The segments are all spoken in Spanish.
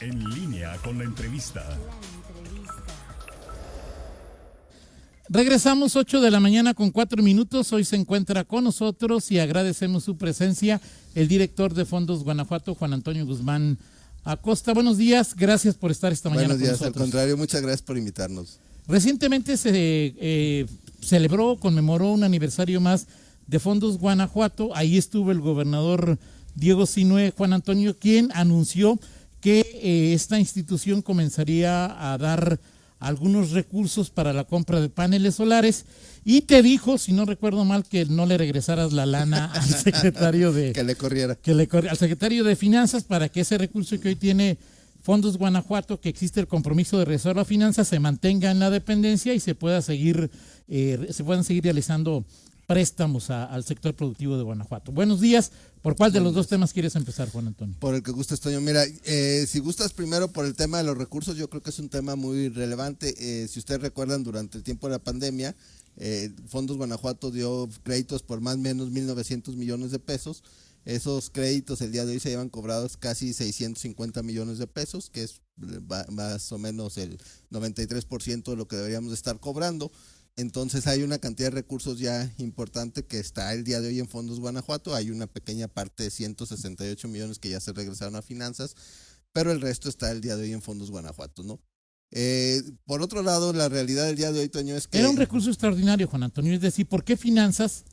En línea con la entrevista. Regresamos 8 de la mañana con 4 minutos. Hoy se encuentra con nosotros y agradecemos su presencia el director de Fondos Guanajuato, Juan Antonio Guzmán Acosta. Buenos días, gracias por estar esta mañana con nosotros. Buenos días, al contrario, muchas gracias por invitarnos. Recientemente se conmemoró un aniversario más de Fondos Guanajuato. Ahí estuvo el gobernador Diego Sinue, Juan Antonio, quien anunció que esta institución comenzaría a dar algunos recursos para la compra de paneles solares y te dijo, si no recuerdo mal, que no le regresaras la lana al secretario de que le corriera al secretario de Finanzas para que ese recurso que hoy tiene Fondos Guanajuato, que existe el compromiso de regresar a finanzas, se mantenga en la dependencia y se puedan seguir realizando préstamos al sector productivo de Guanajuato. Buenos días. ¿Por cuál de los dos temas quieres empezar, Juan Antonio? Por el que gustes, Toño. Mira, si gustas primero por el tema de los recursos, yo creo que es un tema muy relevante. Si ustedes recuerdan, durante el tiempo de la pandemia, Fondos Guanajuato dio créditos por más o menos 1,900 millones de pesos. Esos créditos el día de hoy se llevan cobrados casi 650 millones de pesos, que es más o menos el 93% de lo que deberíamos estar cobrando. Entonces hay una cantidad de recursos ya importante que está el día de hoy en Fondos Guanajuato. Hay una pequeña parte de 168 millones que ya se regresaron a finanzas, pero el resto está el día de hoy en Fondos Guanajuato, ¿no? Por otro lado, la realidad del día de hoy, Toño, es que… Era un recurso extraordinario, Juan Antonio, es decir, ¿por qué finanzas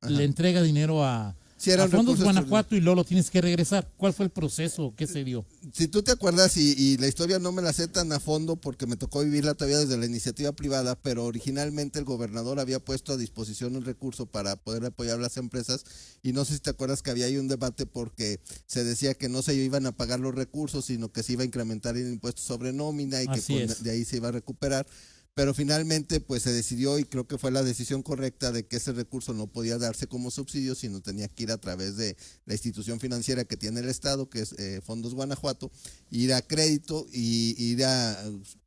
le entrega dinero a Fondos Guanajuato y luego lo tienes que regresar? ¿Cuál fue el proceso? ¿Qué se dio? Si tú te acuerdas, y la historia no me la sé tan a fondo porque me tocó vivirla todavía desde la iniciativa privada, pero originalmente el gobernador había puesto a disposición un recurso para poder apoyar a las empresas, y no sé si te acuerdas que había ahí un debate porque se decía que no se iban a pagar los recursos, sino que se iba a incrementar el impuesto sobre nómina y que de ahí se iba a recuperar. Pero finalmente pues se decidió, y creo que fue la decisión correcta, de que ese recurso no podía darse como subsidio, sino tenía que ir a través de la institución financiera que tiene el Estado, que es Fondos Guanajuato, ir a crédito y ir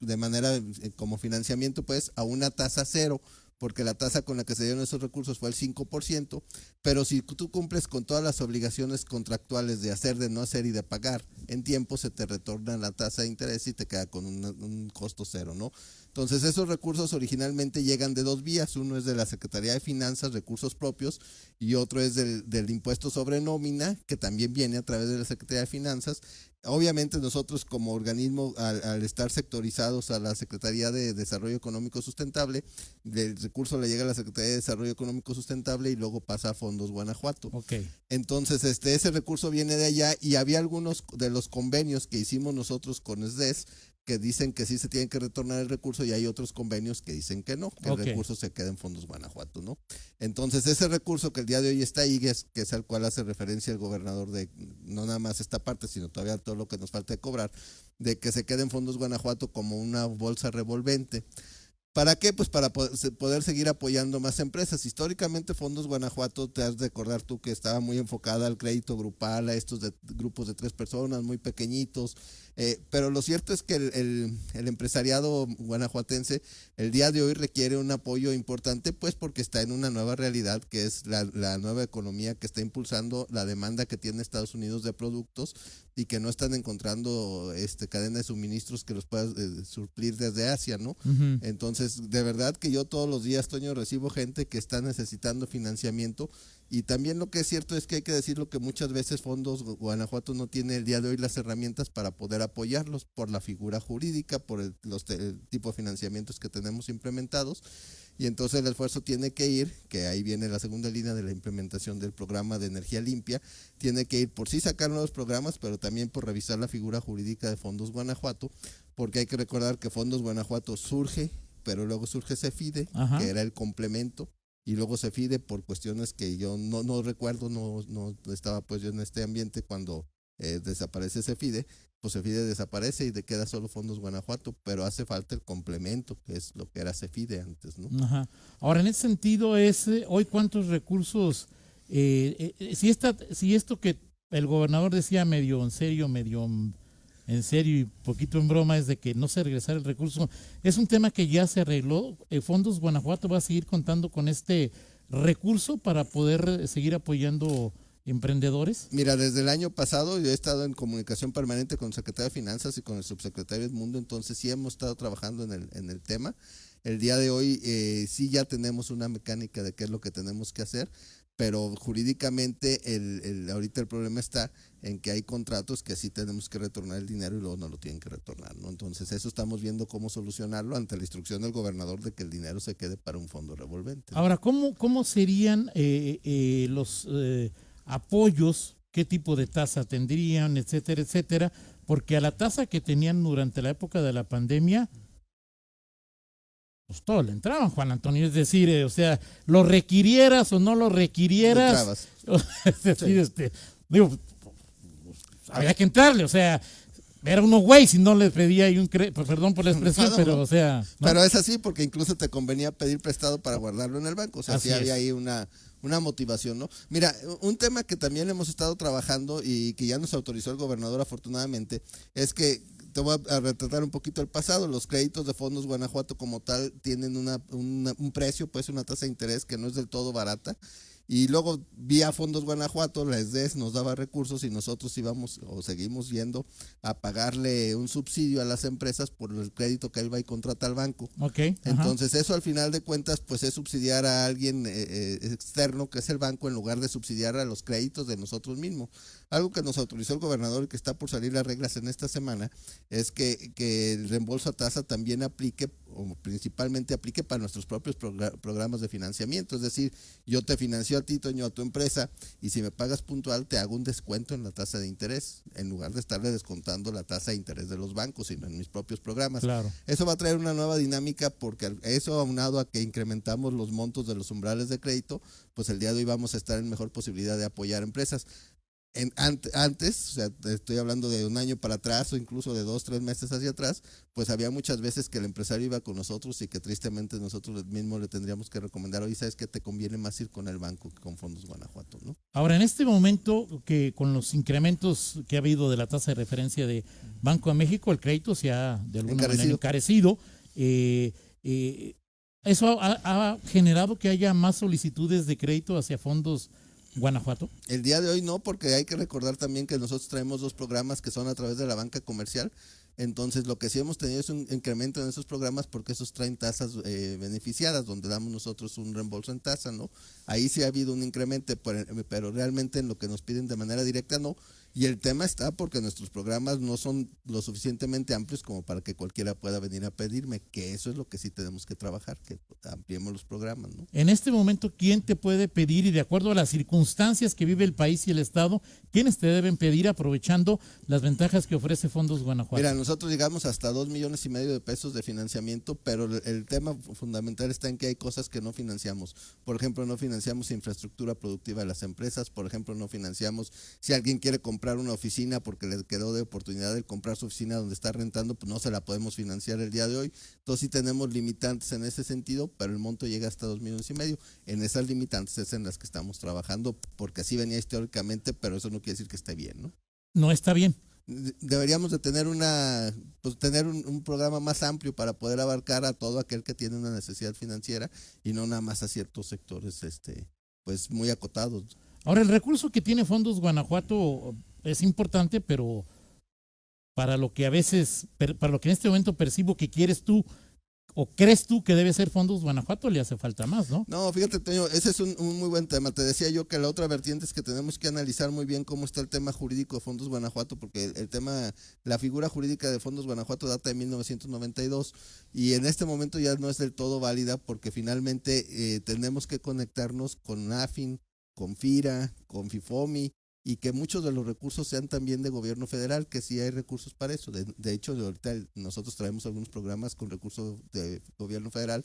de manera como financiamiento pues a una tasa cero, porque la tasa con la que se dieron esos recursos fue el 5%, pero si tú cumples con todas las obligaciones contractuales de hacer, de no hacer y de pagar en tiempo, se te retorna la tasa de interés y te queda con un costo cero, ¿no? Entonces esos recursos originalmente llegan de dos vías. Uno es de la Secretaría de Finanzas, recursos propios, y otro es del impuesto sobre nómina, que también viene a través de la Secretaría de Finanzas. Obviamente nosotros como organismo, al estar sectorizados a la Secretaría de Desarrollo Económico Sustentable, el recurso le llega a la Secretaría de Desarrollo Económico Sustentable y luego pasa a Fondos Guanajuato. Okay. Entonces ese recurso viene de allá, y había algunos de los convenios que hicimos nosotros con SDES que dicen que sí se tienen que retornar el recurso, y hay otros convenios que dicen que no, que el recurso se queda en Fondos Guanajuato, ¿no? Entonces ese recurso que el día de hoy está ahí, que es al cual hace referencia el gobernador, de no nada más esta parte, sino todavía todo lo que nos falta de cobrar, de que se quede en Fondos Guanajuato como una bolsa revolvente. ¿Para qué? Pues para poder seguir apoyando más empresas. Históricamente Fondos Guanajuato, te has de acordar tú, que estaba muy enfocada al crédito grupal, a estos grupos de 3 personas muy pequeñitos, pero lo cierto es que el empresariado guanajuatense el día de hoy requiere un apoyo importante, pues porque está en una nueva realidad, que es la nueva economía que está impulsando la demanda que tiene Estados Unidos de productos, y que no están encontrando cadena de suministros que los pueda suplir desde Asia, ¿no? Uh-huh. Entonces, de verdad que yo todos los días, Toño, recibo gente que está necesitando financiamiento, y también lo que es cierto es que hay que decirlo, que muchas veces Fondos Guanajuato no tiene el día de hoy las herramientas para poder apoyarlos por la figura jurídica, por el tipo de financiamientos que tenemos implementados. Y entonces el esfuerzo tiene que ir, que ahí viene la segunda línea de la implementación del programa de energía limpia, tiene que ir por sí sacar nuevos programas, pero también por revisar la figura jurídica de Fondos Guanajuato, porque hay que recordar que Fondos Guanajuato surge, pero luego surge CEFIDE, Ajá, que era el complemento, y luego CEFIDE, por cuestiones que yo no recuerdo, no estaba pues yo en este ambiente cuando desaparece CEFIDE, pues CEFIDE desaparece y queda solo Fondos Guanajuato, pero hace falta el complemento, que es lo que era CEFIDE antes, ¿no? ajá. Ahora, en ese sentido, hoy cuántos recursos, si esto que el gobernador decía medio en serio y poquito en broma, es de que no se regresara el recurso, es un tema que ya se arregló. Fondos Guanajuato va a seguir contando con este recurso para poder seguir apoyando emprendedores? Mira, desde el año pasado yo he estado en comunicación permanente con el secretario de Finanzas y con el subsecretario Edmundo, entonces sí hemos estado trabajando en el tema. El día de hoy sí ya tenemos una mecánica de qué es lo que tenemos que hacer, pero jurídicamente ahorita el problema está en que hay contratos que sí tenemos que retornar el dinero y luego no lo tienen que retornar, ¿no? Entonces eso estamos viendo cómo solucionarlo ante la instrucción del gobernador de que el dinero se quede para un fondo revolvente, ¿no? Ahora, ¿cómo serían los apoyos? ¿Qué tipo de tasa tendrían, etcétera, etcétera? Porque a la tasa que tenían durante la época de la pandemia, pues todo le entraban, Juan Antonio. Es decir, o sea, lo requirieras o no lo requirieras. Es decir, Sí. Digo, había que entrarle, o sea, era uno güey si no le pedía ahí perdón por la expresión, No, pero o sea. ¿no? Pero es así porque incluso te convenía pedir prestado para guardarlo en el banco, o sea, Así sí había es. ahí una motivación, ¿no? Mira, un tema que también hemos estado trabajando y que ya nos autorizó el gobernador afortunadamente, es que te voy a retratar un poquito el pasado. Los créditos de Fondos Guanajuato como tal tienen un precio, pues una tasa de interés que no es del todo barata. Y luego vía Fondos Guanajuato, la SDES nos daba recursos y nosotros íbamos o seguimos yendo a pagarle un subsidio a las empresas por el crédito que él va y contrata al banco. Ok. Entonces eso al final de cuentas pues es subsidiar a alguien externo que es el banco en lugar de subsidiar a los créditos de nosotros mismos. Algo que nos autorizó el gobernador y que está por salir las reglas en esta semana es que el reembolso a tasa también aplique o principalmente aplique para nuestros propios programas de financiamiento. Es decir, yo te financio a ti, Toño, a tu empresa, y si me pagas puntual te hago un descuento en la tasa de interés, en lugar de estarle descontando la tasa de interés de los bancos, sino en mis propios programas. Claro. Eso va a traer una nueva dinámica porque eso aunado a que incrementamos los montos de los umbrales de crédito, pues el día de hoy vamos a estar en mejor posibilidad de apoyar empresas. Antes, o sea, estoy hablando de un año para atrás o incluso de 2-3 meses hacia atrás, pues había muchas veces que el empresario iba con nosotros y que tristemente nosotros mismos le tendríamos que recomendar, oye, ¿sabes qué? Te conviene más ir con el banco que con Fondos Guanajuato, ¿no? Ahora, en este momento, que con los incrementos que ha habido de la tasa de referencia de Banco de México, el crédito se ha de alguna manera encarecido. Eso ha generado que haya más solicitudes de crédito hacia Fondos Guanajuato. El día de hoy no, porque hay que recordar también que nosotros traemos 2 programas que son a través de la banca comercial. Entonces lo que sí hemos tenido es un incremento en esos programas porque esos traen tasas beneficiadas, donde damos nosotros un reembolso en tasa, ¿no? Ahí sí ha habido un incremento, pero realmente en lo que nos piden de manera directa no. Y el tema está porque nuestros programas no son lo suficientemente amplios como para que cualquiera pueda venir a pedirme, que eso es lo que sí tenemos que trabajar, que ampliemos los programas, ¿no? En este momento, ¿quién te puede pedir y de acuerdo a las circunstancias que vive el país y el Estado, quiénes te deben pedir aprovechando las ventajas que ofrece Fondos Guanajuato? Mira, nosotros llegamos hasta 2,5 millones de pesos de financiamiento, pero el tema fundamental está en que hay cosas que no financiamos. Por ejemplo, no financiamos infraestructura productiva de las empresas, por ejemplo, no financiamos si alguien quiere comprar una oficina porque le quedó de oportunidad de comprar su oficina donde está rentando, pues no se la podemos financiar el día de hoy. Entonces sí tenemos limitantes en ese sentido, pero el monto llega hasta 2,5 millones. En esas limitantes es en las que estamos trabajando, porque así venía históricamente, pero eso no quiere decir que esté bien, ¿no? No está bien. Deberíamos de tener tener un programa más amplio para poder abarcar a todo aquel que tiene una necesidad financiera y no nada más a ciertos sectores pues muy acotados. Ahora, el recurso que tiene Fondos Guanajuato es importante, pero para lo que en este momento percibo que quieres tú o crees tú que debe ser Fondos Guanajuato, le hace falta más, ¿no? No, fíjate, Toño, ese es un muy buen tema. Te decía yo que la otra vertiente es que tenemos que analizar muy bien cómo está el tema jurídico de Fondos Guanajuato, porque el tema, la figura jurídica de Fondos Guanajuato data de 1992 y en este momento ya no es del todo válida porque finalmente tenemos que conectarnos con AFIN, con FIRA, con FIFOMI, y que muchos de los recursos sean también de gobierno federal, que sí hay recursos para eso. De hecho, ahorita nosotros traemos algunos programas con recursos de gobierno federal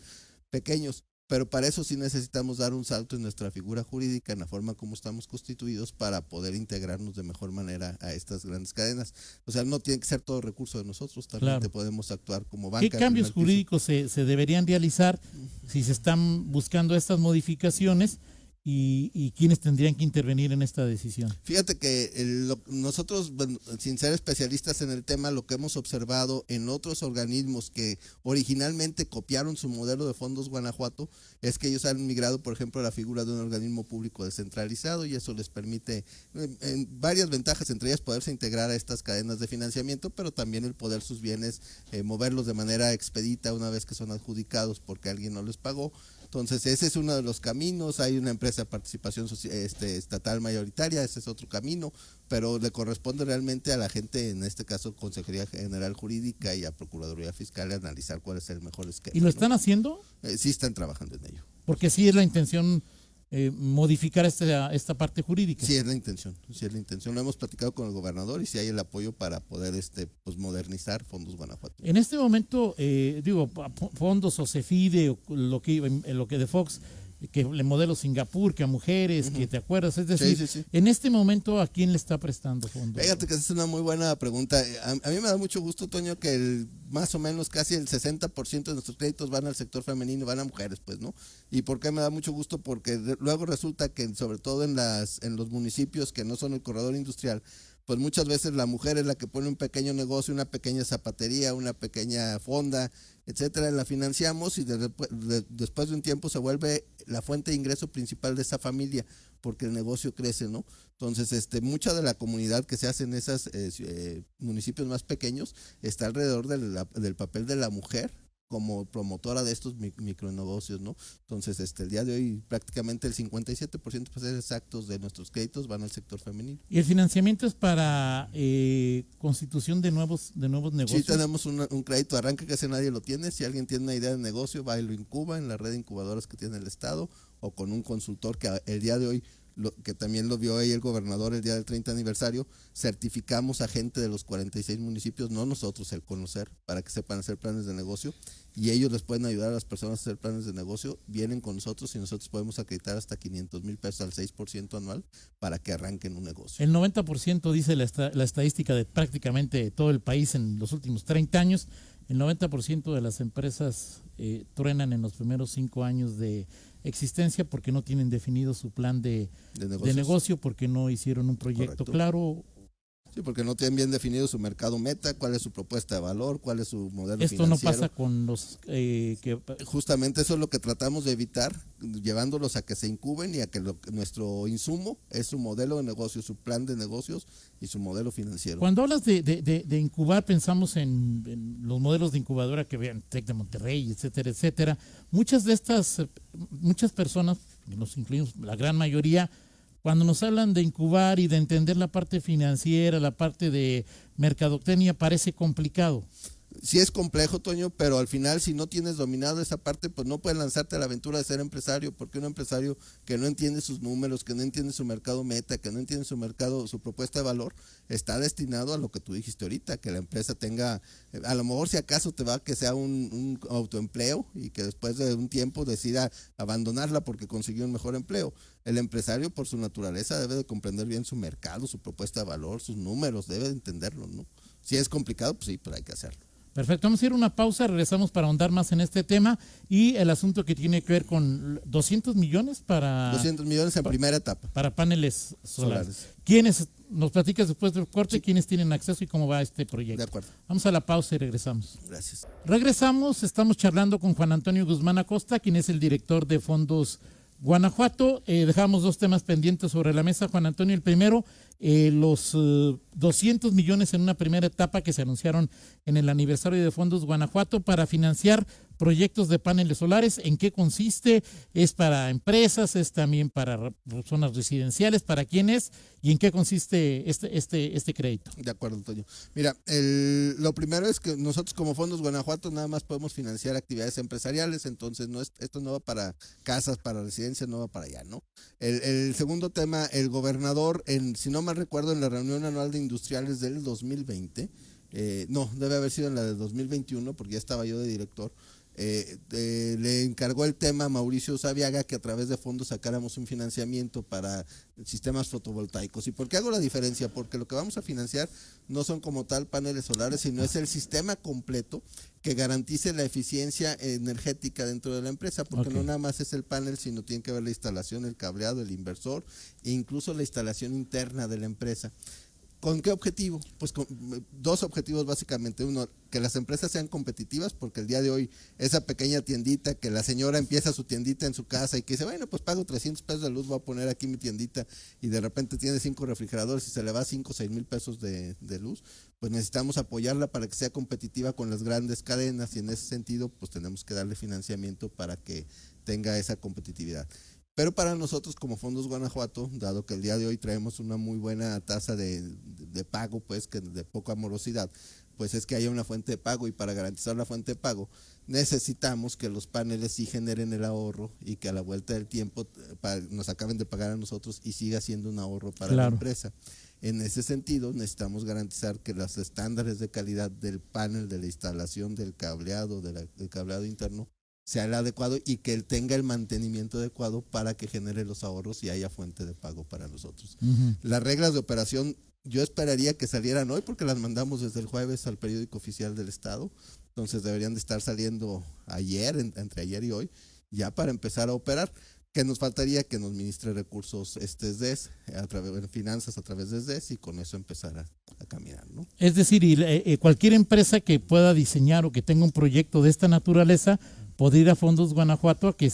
pequeños, pero para eso sí necesitamos dar un salto en nuestra figura jurídica, en la forma como estamos constituidos, para poder integrarnos de mejor manera a estas grandes cadenas. O sea, no tiene que ser todo recurso de nosotros, también Claro. podemos actuar como banca. ¿Qué cambios jurídicos se deberían realizar si se están buscando estas modificaciones? y quiénes tendrían que intervenir en esta decisión. Fíjate que nosotros, bueno, sin ser especialistas en el tema, lo que hemos observado en otros organismos que originalmente copiaron su modelo de Fondos Guanajuato es que ellos han migrado, por ejemplo, a la figura de un organismo público descentralizado, y eso les permite varias ventajas, entre ellas poderse integrar a estas cadenas de financiamiento, pero también el poder sus bienes moverlos de manera expedita una vez que son adjudicados porque alguien no les pagó. Entonces ese es uno de los caminos. Hay una empresa de participación estatal mayoritaria, ese es otro camino, pero le corresponde realmente a la gente, en este caso Consejería General Jurídica y a Procuraduría Fiscal, analizar cuál es el mejor esquema. ¿Y lo están haciendo? Sí están trabajando en ello. Porque sí es la intención modificar esta parte jurídica. Sí es la intención, Lo hemos platicado con el gobernador y sí hay el apoyo para poder pues modernizar Fondos Guanajuato. En este momento, fondos o Cefide, o lo que de Fox, que el modelo Singapur, que a mujeres, que te acuerdas, es decir, sí. en este momento, ¿a quién le está prestando fondos? Fíjate que esa es una muy buena pregunta. A mí me da mucho gusto, Toño, que más o menos casi el 60% de nuestros créditos van al sector femenino, van a mujeres, pues, ¿no? ¿Y por qué me da mucho gusto? Porque luego resulta que, sobre todo en los municipios que no son el corredor industrial, pues muchas veces la mujer es la que pone un pequeño negocio, una pequeña zapatería, una pequeña fonda, etcétera, la financiamos y después de un tiempo se vuelve la fuente de ingreso principal de esa familia, porque el negocio crece, ¿no? Entonces, mucha de la comunidad que se hace en esos municipios más pequeños está alrededor del papel de la mujer como promotora de estos micronegocios, ¿no? Entonces, el día de hoy prácticamente el 57%, para ser exactos, de nuestros créditos van al sector femenino. ¿Y el financiamiento es para constitución de nuevos negocios? Sí, tenemos un crédito de arranque que casi nadie lo tiene. Si alguien tiene una idea de negocio, va y lo incuba en la red de incubadoras que tiene el Estado o con un consultor que el día de hoy, que también lo vio ahí el gobernador el día del 30 aniversario, certificamos a gente de los 46 municipios, no nosotros, el conocer, para que sepan hacer planes de negocio, y ellos les pueden ayudar a las personas a hacer planes de negocio, vienen con nosotros y nosotros podemos acreditar hasta 500,000 pesos al 6% anual para que arranquen un negocio. El 90% dice la estadística de prácticamente todo el país en los últimos 30 años, el 90% de las empresas truenan en los primeros 5 años de existencia porque no tienen definido su plan de negocio, porque no hicieron un proyecto claro. Sí, porque no tienen bien definido su mercado meta, cuál es su propuesta de valor, cuál es su modelo Esto financiero. no pasa con los Justamente eso es lo que tratamos de evitar, llevándolos a que se incuben y a que nuestro insumo es su modelo de negocio, su plan de negocios y su modelo financiero. Cuando hablas de incubar, pensamos en los modelos de incubadora que vean TEC de Monterrey, etcétera, etcétera. Muchas personas, nos incluimos la gran mayoría, cuando nos hablan de incubar y de entender la parte financiera, la parte de mercadotecnia, parece complicado. Sí es complejo, Toño, pero al final, si no tienes dominado esa parte, pues no puedes lanzarte a la aventura de ser empresario, porque un empresario que no entiende sus números, que no entiende su mercado meta, que no entiende su propuesta de valor, está destinado a lo que tú dijiste ahorita, que la empresa tenga, a lo mejor si acaso te va que sea un autoempleo y que después de un tiempo decida abandonarla porque consiguió un mejor empleo. El empresario, por su naturaleza, debe de comprender bien su mercado, su propuesta de valor, sus números, debe de entenderlo, ¿no? Si es complicado, pues sí, pero hay que hacerlo. Perfecto, vamos a ir a una pausa, regresamos para ahondar más en este tema y el asunto que tiene que ver con 200 millones para... 200 millones en primera etapa. Para paneles solares. ¿Quiénes, nos platicas después del corte, quiénes tienen acceso y cómo va este proyecto? De acuerdo. Vamos a la pausa y regresamos. Gracias. Regresamos, estamos charlando con Juan Antonio Guzmán Acosta, quien es el director de Fondos Guanajuato. Dejamos dos temas pendientes sobre la mesa, Juan Antonio. El primero, los 200 millones en una primera etapa que se anunciaron en el aniversario de Fondos Guanajuato para financiar proyectos de paneles solares. ¿En qué consiste? ¿Es para empresas? ¿Es también para zonas residenciales? ¿Para quién es? ¿Y en qué consiste este crédito? De acuerdo, Antonio. Mira, lo primero es que nosotros como Fondos Guanajuato nada más podemos financiar actividades empresariales, entonces esto no va para casas, para residencias, no va para allá, ¿no? El segundo tema, el gobernador, si no mal recuerdo, en la reunión anual de industriales del 2020, no, debe haber sido en la de 2021, porque ya estaba yo de director, le encargó el tema a Mauricio Sabiaga que a través de fondos sacáramos un financiamiento para sistemas fotovoltaicos. ¿Y por qué hago la diferencia? Porque lo que vamos a financiar no son como tal paneles solares, sino es el sistema completo que garantice la eficiencia energética dentro de la empresa, porque no nada más es el panel, sino tiene que ver la instalación, el cableado, el inversor e incluso la instalación interna de la empresa. ¿Con qué objetivo? Pues con dos objetivos básicamente. Uno, que las empresas sean competitivas, porque el día de hoy esa pequeña tiendita que la señora empieza su tiendita en su casa y que dice, bueno, pues pago 300 pesos de luz, voy a poner aquí mi tiendita, y de repente tiene 5 refrigeradores y se le va 5 o 6 mil pesos de luz, pues necesitamos apoyarla para que sea competitiva con las grandes cadenas, y en ese sentido pues tenemos que darle financiamiento para que tenga esa competitividad. Pero para nosotros como Fondos Guanajuato, dado que el día de hoy traemos una muy buena tasa de pago, pues que de poca morosidad, pues es que haya una fuente de pago, y para garantizar la fuente de pago necesitamos que los paneles sí generen el ahorro y que a la vuelta del tiempo nos acaben de pagar a nosotros y siga siendo un ahorro para la empresa. En ese sentido necesitamos garantizar que los estándares de calidad del panel, de la instalación, del cableado, del cableado interno, sea el adecuado y que él tenga el mantenimiento adecuado para que genere los ahorros y haya fuente de pago para nosotros. Las reglas de operación yo esperaría que salieran hoy, porque las mandamos desde el jueves al periódico oficial del estado, entonces deberían de estar saliendo ayer, entre ayer y hoy, ya para empezar a operar. Que nos faltaría que nos ministre recursos SDES, a través de finanzas a través de SDES, y con eso empezar a caminar, ¿no? Es decir, cualquier empresa que pueda diseñar o que tenga un proyecto de esta naturaleza podría ir a Fondos Guanajuato a que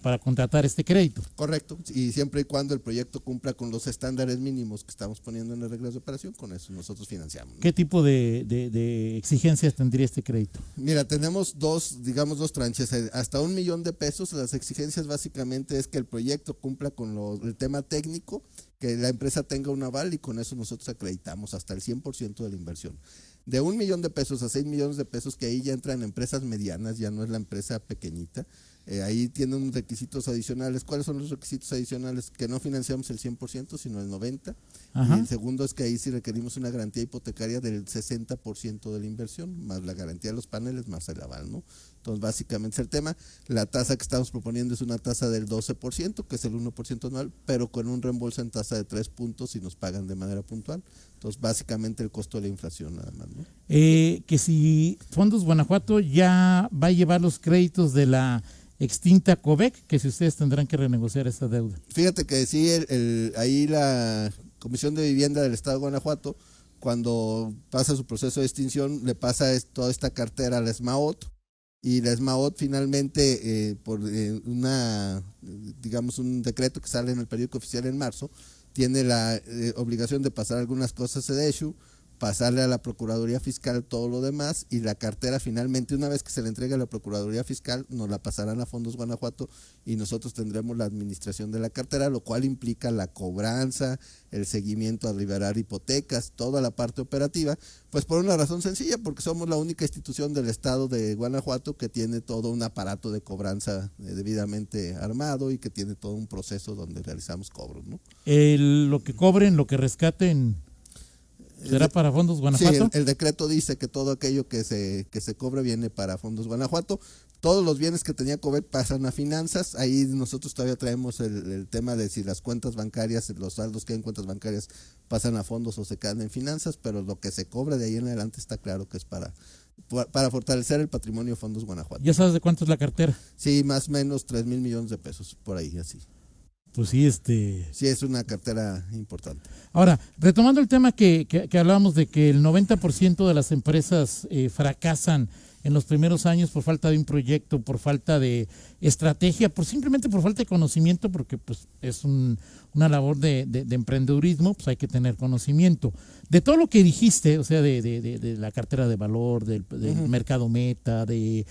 para contratar este crédito. Correcto, y siempre y cuando el proyecto cumpla con los estándares mínimos que estamos poniendo en las reglas de operación, con eso nosotros financiamos, ¿no? ¿Qué tipo de exigencias tendría este crédito? Mira, tenemos dos tranches, hasta 1 millón de pesos. Las exigencias básicamente es que el proyecto cumpla con el tema técnico, que la empresa tenga un aval, y con eso nosotros acreditamos hasta el 100% de la inversión. De 1 millón de pesos a 6 millones de pesos, que ahí ya entran empresas medianas, ya no es la empresa pequeñita. Ahí tienen requisitos adicionales. ¿Cuáles son los requisitos adicionales? Que no financiamos el 100%, sino el 90%. Ajá. Y el segundo es que ahí sí requerimos una garantía hipotecaria del 60% de la inversión, más la garantía de los paneles, más el aval, ¿no? Entonces, básicamente es el tema. La tasa que estamos proponiendo es una tasa del 12%, que es el 1% anual, pero con un reembolso en tasa de 3 puntos si nos pagan de manera puntual. Entonces, básicamente el costo de la inflación nada más, ¿no? Que si Fondos Guanajuato ya va a llevar los créditos de la extinta COVEC, que si ustedes tendrán que renegociar esa deuda. Fíjate que sí, ahí la Comisión de Vivienda del Estado de Guanajuato, cuando pasa su proceso de extinción, le pasa toda esta cartera a la SMAOT, y la SMAOT finalmente, por un decreto que sale en el periódico oficial en marzo, tiene la obligación de pasar algunas cosas a SEDESHU, pasarle a la Procuraduría Fiscal todo lo demás, y la cartera finalmente, una vez que se le entregue a la Procuraduría Fiscal, nos la pasarán a Fondos Guanajuato y nosotros tendremos la administración de la cartera, lo cual implica la cobranza, el seguimiento a liberar hipotecas, toda la parte operativa, pues por una razón sencilla, porque somos la única institución del estado de Guanajuato que tiene todo un aparato de cobranza debidamente armado y que tiene todo un proceso donde realizamos cobros, ¿no? Lo que cobren, lo que rescaten, ¿será para Fondos Guanajuato? Sí, el decreto dice que todo aquello que se cobre viene para Fondos Guanajuato. Todos los bienes que tenía COVEC pasan a finanzas. Ahí nosotros todavía traemos el tema de si las cuentas bancarias, los saldos que hay en cuentas bancarias pasan a fondos o se quedan en finanzas, pero lo que se cobra de ahí en adelante está claro que es para fortalecer el patrimonio de Fondos Guanajuato. ¿Ya sabes de cuánto es la cartera? Sí, más o menos 3,000 millones de pesos, por ahí, así. Pues sí, Sí, es una cartera importante. Ahora, retomando el tema que hablábamos de que el 90% de las empresas fracasan en los primeros años por falta de un proyecto, por falta de estrategia, simplemente por falta de conocimiento, porque pues es una labor de emprendedurismo, pues hay que tener conocimiento. De todo lo que dijiste, o sea, de la cartera de valor, del mercado meta, de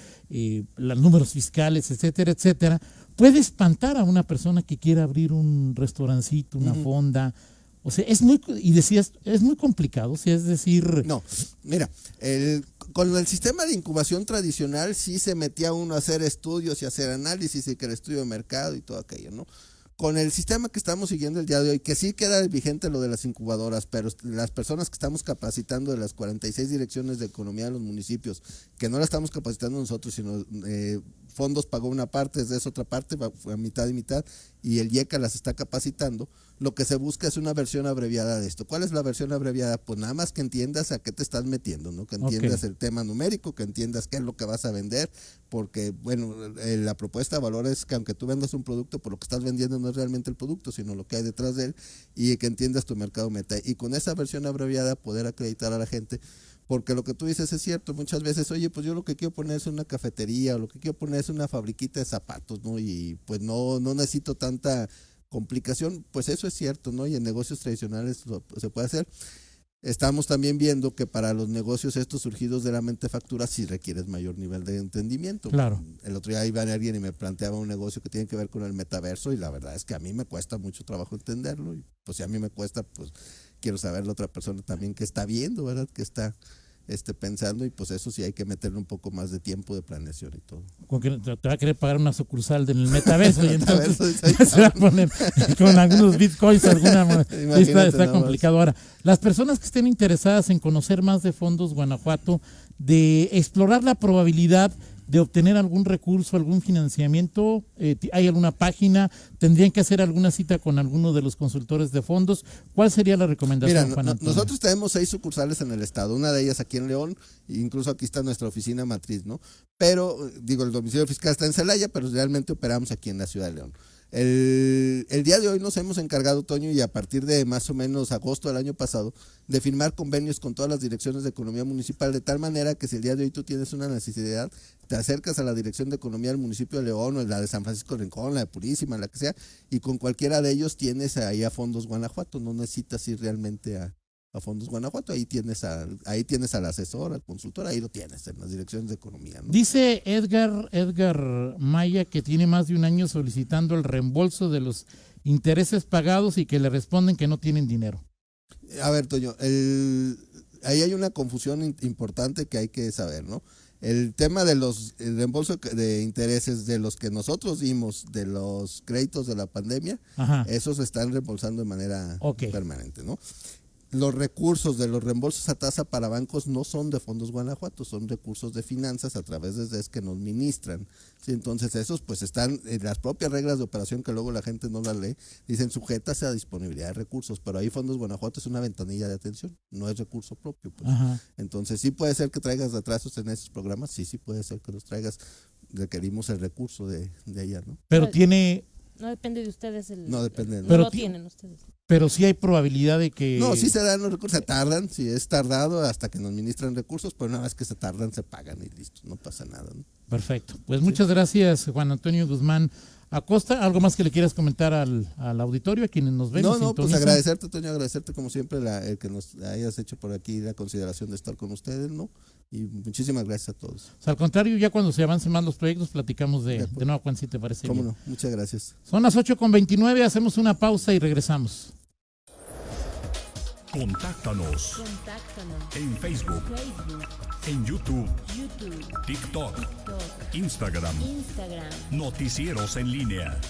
los números fiscales, etcétera, etcétera, puede espantar a una persona que quiera abrir un restaurancito, una fonda. O sea, es muy complicado, o sea, es decir... No, mira, con el sistema de incubación tradicional sí se metía uno a hacer estudios y hacer análisis y que el estudio de mercado y todo aquello, ¿no? Con el sistema que estamos siguiendo el día de hoy, que sí queda vigente lo de las incubadoras, pero las personas que estamos capacitando de las 46 direcciones de economía de los municipios, que no la estamos capacitando nosotros, sino Fondos pagó una parte, desde esa otra parte, fue a mitad y mitad, y el IECA las está capacitando, lo que se busca es una versión abreviada de esto. ¿Cuál es la versión abreviada? Pues nada más que entiendas a qué te estás metiendo, ¿no? Que entiendas el tema numérico, que entiendas qué es lo que vas a vender, porque, bueno, la propuesta de valor es que aunque tú vendas un producto, por lo que estás vendiendo no es realmente el producto, sino lo que hay detrás de él, y que entiendas tu mercado meta. Y con esa versión abreviada poder acreditar a la gente, porque lo que tú dices es cierto, muchas veces, oye, pues yo lo que quiero poner es una cafetería, o lo que quiero poner es una fabriquita de zapatos, ¿no? Y pues no necesito tanta complicación, pues eso es cierto, ¿no? Y en negocios tradicionales se puede hacer. Estamos también viendo que para los negocios estos surgidos de la mentefactura sí requieres mayor nivel de entendimiento. Claro. El otro día iba alguien y me planteaba un negocio que tiene que ver con el metaverso, y la verdad es que a mí me cuesta mucho trabajo entenderlo, y pues si a mí me cuesta, pues quiero saber la otra persona también que está viendo, ¿verdad? Que está pensando, y pues eso sí hay que meterle un poco más de tiempo de planeación y todo. Con que te va a querer pagar una sucursal del metaverso y entonces se va a poner con algunos bitcoins, está complicado. Ahora, las personas que estén interesadas en conocer más de Fondos Guanajuato, de explorar la probabilidad de obtener algún recurso, algún financiamiento, ¿hay alguna página? ¿Tendrían que hacer alguna cita con alguno de los consultores de fondos? ¿Cuál sería la recomendación, Mira, Juan Antonio? nosotros tenemos 6 sucursales en el estado, una de ellas aquí en León, incluso aquí está nuestra oficina matriz, ¿no? Pero, el domicilio fiscal está en Celaya, pero realmente operamos aquí en la ciudad de León. El día de hoy nos hemos encargado, Toño, y a partir de más o menos agosto del año pasado, de firmar convenios con todas las direcciones de economía municipal, de tal manera que si el día de hoy tú tienes una necesidad, te acercas a la dirección de economía del municipio de León, o la de San Francisco de Rincón, la de Purísima, la que sea, y con cualquiera de ellos tienes ahí a Fondos Guanajuato. No necesitas ir realmente a Fondos Guanajuato, ahí tienes al asesor, al consultor, ahí lo tienes en las direcciones de economía, ¿no? Dice Edgar Maya que tiene más de un año solicitando el reembolso de los intereses pagados y que le responden que no tienen dinero. A ver, Toño, ahí hay una confusión importante que hay que saber, ¿no? El tema de el reembolso de intereses de los que nosotros dimos de los créditos de la pandemia, esos se están reembolsando de manera permanente, ¿no? Los recursos de los reembolsos a tasa para bancos no son de Fondos Guanajuato, son recursos de finanzas a través de DES que nos ministran, ¿sí? Entonces esos pues están en las propias reglas de operación, que luego la gente no las lee, dicen sujetas a disponibilidad de recursos, pero ahí Fondos Guanajuato es una ventanilla de atención, no es recurso propio, pues. Entonces sí puede ser que traigas atrasos en esos programas, sí puede ser que los traigas, requerimos el recurso de ella, ¿no? Pero tiene... No depende de ustedes. No depende. Pero lo tienen ustedes. Pero sí hay probabilidad de que... No, sí se dan los recursos, se tardan, si es tardado hasta que nos ministran recursos, pero una vez que se tardan se pagan y listo, no pasa nada, ¿no? Perfecto. Pues muchas gracias, Juan Antonio Guzmán Acosta. ¿Algo más que le quieras comentar al auditorio, a quienes nos ven? No, pues agradecerte, Toño, agradecerte como siempre el que nos hayas hecho por aquí la consideración de estar con ustedes, ¿no? Y muchísimas gracias a todos. O sea, al contrario, ya cuando se avancen más los proyectos, platicamos de nuevo, Juan, si te parece ¿Cómo bien. no? Muchas gracias. Son las 8:29, hacemos una pausa y regresamos. Contáctanos en Facebook, en YouTube, TikTok, Instagram, Noticieros en Línea.